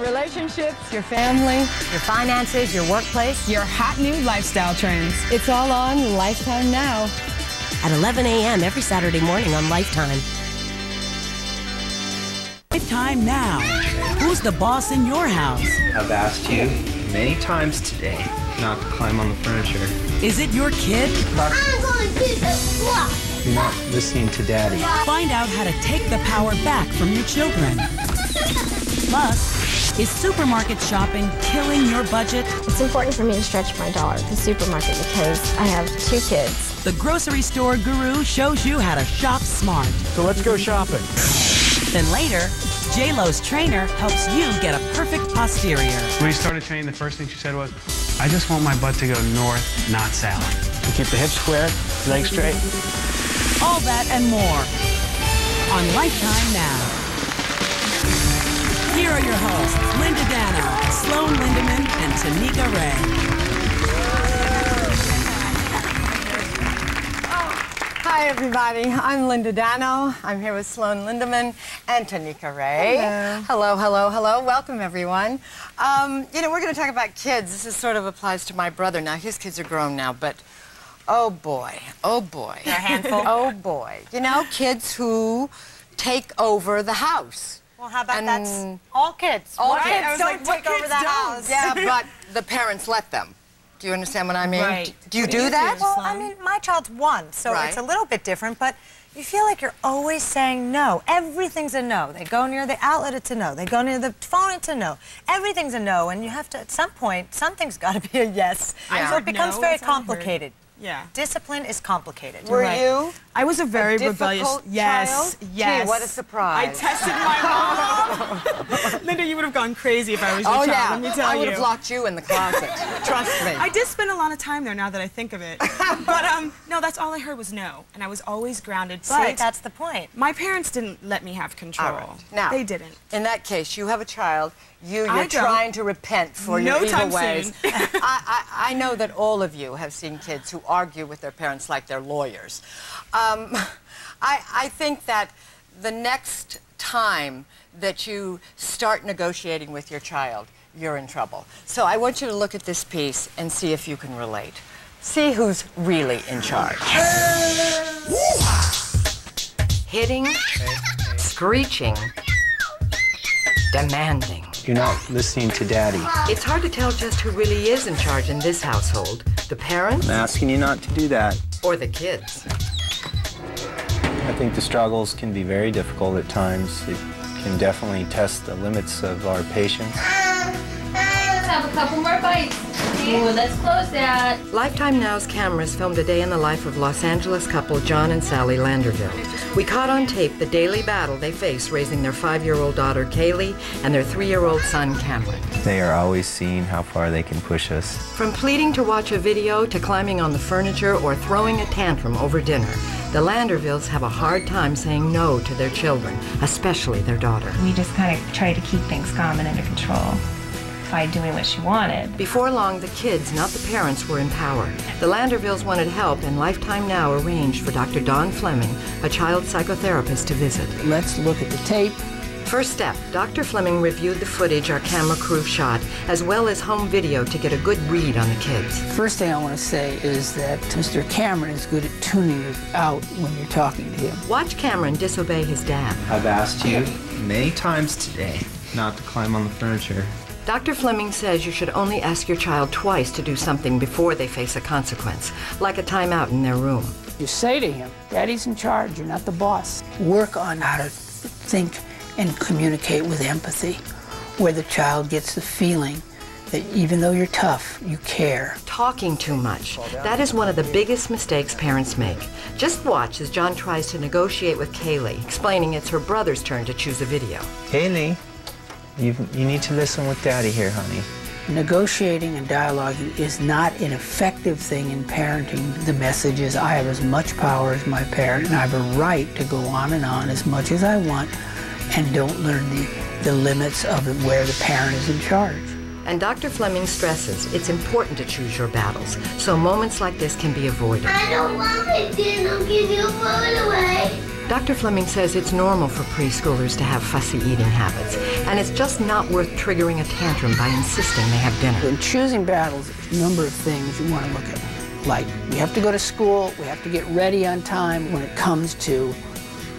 relationships, your family, your finances, your workplace, your hot new lifestyle trends. It's all on Lifetime Now. At 11 a.m. every Saturday morning on Lifetime. Lifetime Now. Who's the boss in your house? I've asked you many times today not to climb on the furniture. Is it your kid? I'm going to the block. You're not listening to Daddy. Find out how to take the power back from your children. Plus, is supermarket shopping killing your budget? It's important for me to stretch my dollar at the supermarket because I have 2 kids. The grocery store guru shows you how to shop smart. So let's go shopping. Then later, J-Lo's trainer helps you get a perfect posterior. When he started training, the first thing she said was, I just want my butt to go north, not south. We keep the hips square, legs straight. All that and more on Lifetime Now. Here are your hosts, Dano, Sloan Lindemann, and Tanika Ray. Hi, everybody. I'm Linda Dano. I'm here with Sloan Lindemann and Tanika Ray. Hello. Hello. Welcome, everyone. You know, we're going to talk about kids. This is sort of applies to my brother. Now, his kids are grown now, but oh, boy. They're a handful. Oh, boy. You know, kids who take over the house. Well, how about that's all kids? All Right? kids don't take over the house. Yeah, but the parents let them. Do you understand what I mean? Right. Do you do that? Well, I mean, my child's 1, so Right. it's a little bit different, but you feel like you're always saying no. Everything's a no. They go near the outlet, it's a no. They go near the phone, it's a no. Everything's a no, and you have to, at some point, something's got to be a yes. Yeah. So it becomes very complicated. Yeah. Discipline is complicated. Were you? I was a very rebellious. Difficult Yes. child? Yes. Gee, what a surprise. I tested my mom. Linda, you would have gone crazy if I was your Oh, child. yeah. Let me tell I you. would have locked you in the closet. Trust me. I did spend a lot of time there now that I think of it. But no, that's all I heard was no, and I was always grounded. But See, that's the point. my parents didn't let me have control. All right. Now, they didn't. In that case, you have a child. You're I don't. trying to repent for your No evil time ways. soon. I know that all of you have seen kids who argue with their parents like they're lawyers. I think that the next time that you start negotiating with your child, you're in trouble. So I want you to look at this piece and see if you can relate. See who's really in charge. Hitting, screeching, demanding. You're not listening to Daddy. It's hard to tell just who really is in charge in this household. The parents I'm asking you not to do that. or the kids. I think the struggles can be very difficult at times. It can definitely test the limits of our patience. Let's have a couple more bites. Ooh, let's close that. Lifetime Now's cameras filmed a day in the life of Los Angeles couple John and Sally Landerville. We caught on tape the daily battle they face raising their 5-year-old daughter Kaylee and their 3-year-old son Cameron. They are always seeing how far they can push us. From pleading to watch a video to climbing on the furniture or throwing a tantrum over dinner, the Landervilles have a hard time saying no to their children, especially their daughter. We just kind of tried to keep things calm and under control by doing what she wanted. Before long, the kids, not the parents, were in power. The Landervilles wanted help, and Lifetime Now arranged for Dr. Don Fleming, a child psychotherapist, to visit. Let's look at the tape. First step, Dr. Fleming reviewed the footage our camera crew shot, as well as home video to get a good read on the kids. First thing I want to say is that Mr. Cameron is good at tuning it out when you're talking to him. Watch Cameron disobey his dad. I've asked you many times today not to climb on the furniture. Dr. Fleming says you should only ask your child twice to do something before they face a consequence, like a timeout in their room. You say to him, Daddy's in charge, you're not the boss. Work on how to think and communicate with empathy, where the child gets the feeling that even though you're tough, you care. Talking too much. That is one of the biggest mistakes parents make. Just watch as John tries to negotiate with Kaylee, explaining it's her brother's turn to choose a video. Kaylee, you need to listen with Daddy here, honey. Negotiating and dialoguing is not an effective thing in parenting. The message is I have as much power as my parent, and I have a right to go on and on as much as I want, and don't learn the limits of where the parent is in charge. And Dr. Fleming stresses it's important to choose your battles, so moments like this can be avoided. I don't want it, Dano. Give your phone away. Dr. Fleming says it's normal for preschoolers to have fussy eating habits, and it's just not worth triggering a tantrum by insisting they have dinner. In choosing battles, there's a number of things you want to look at. Like, we have to go to school, we have to get ready on time. When it comes to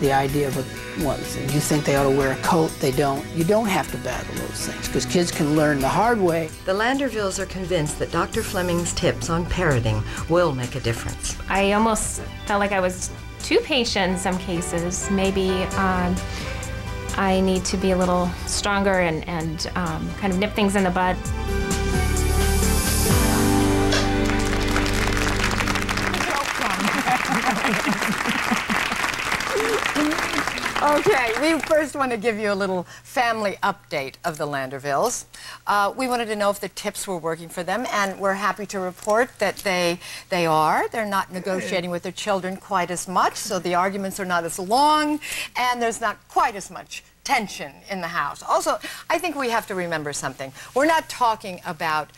the idea of you think they ought to wear a coat, they don't. You don't have to battle those things, because kids can learn the hard way. The Landervilles are convinced that Dr. Fleming's tips on parenting will make a difference. I almost felt like I was too patient in some cases. Maybe I need to be a little stronger and kind of nip things in the bud. Okay, we first want to give you a little family update of the Landervilles. We wanted to know if the tips were working for them, and we're happy to report that they are. They're not negotiating with their children quite as much, so the arguments are not as long, and there's not quite as much tension in the house. Also, I think we have to remember something. We're not talking about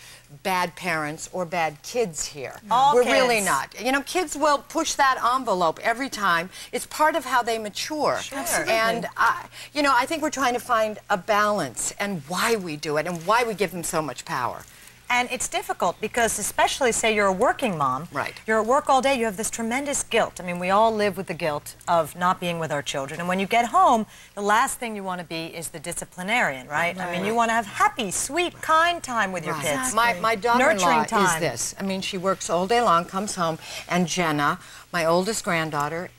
bad parents or bad kids here. We're really not. You know, kids will push that envelope every time. It's part of how they mature. Sure. And, you know, I think we're trying to find a balance and why we do it and why we give them so much power. And it's difficult because, especially, say you're a working mom. Right. You're at work all day, you have this tremendous guilt. I mean, we all live with the guilt of not being with our children. And when you get home, the last thing you want to be is the disciplinarian, right? I mean, you want to have happy, sweet, kind time with your kids. My daughter-in-law is this. I mean, she works all day long, comes home, and Jenna, my oldest granddaughter,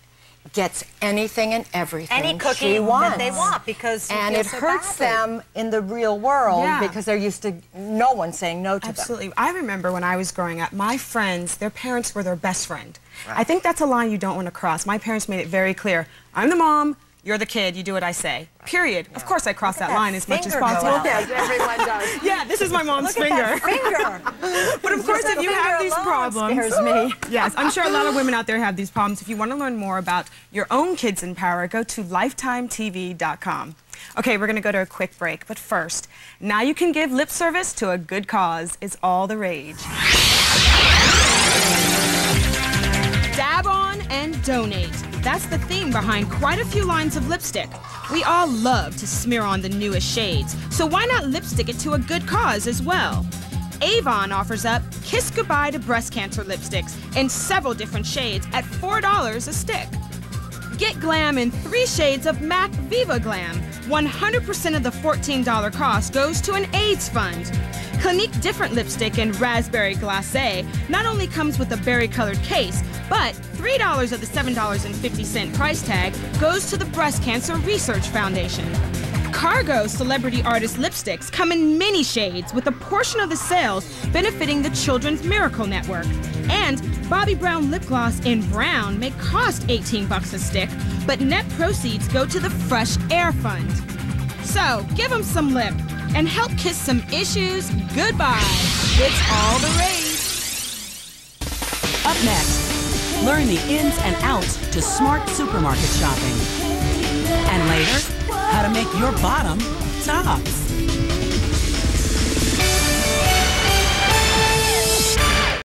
gets anything and everything Any cookie she wants. that they want, because and it hurts them in the real world because they're used to no one saying no to them. Absolutely. I remember when I was growing up, my friends, their parents were their best friend. I think that's a line you don't want to cross. My parents made it very clear. I'm the mom, you're the kid, you do what I say. Period. Of course I cross that line as much as possible. Yes, everyone does. Yeah, this is my mom's Look finger. at that finger. But of course, if you have these problems, scares me. Yes, I'm sure a lot of women out there have these problems. If you want to learn more about your own kids in power, go to lifetimetv.com. Okay, we're going to go to a quick break, but first, now you can give lip service to a good cause is all the rage. Dab on and donate. That's the theme behind quite a few lines of lipstick. We all love to smear on the newest shades, so why not lipstick it to a good cause as well? Avon offers up Kiss Goodbye to Breast Cancer lipsticks in several different shades at $4 a stick. Get glam in 3 shades of MAC Viva Glam. 100% of the $14 cost goes to an AIDS fund. Clinique Different lipstick in Raspberry Glacé not only comes with a berry-colored case, but $3 of the $7.50 price tag goes to the Breast Cancer Research Foundation. Cargo Celebrity Artist lipsticks come in many shades, with a portion of the sales benefiting the Children's Miracle Network. And Bobbi Brown lip gloss in brown may cost $18 a stick, but net proceeds go to the Fresh Air Fund. So, give them some lip and help kiss some issues goodbye. It's all the rage. Up next, learn the ins and outs to smart supermarket shopping. And later, how to make your bottom tops.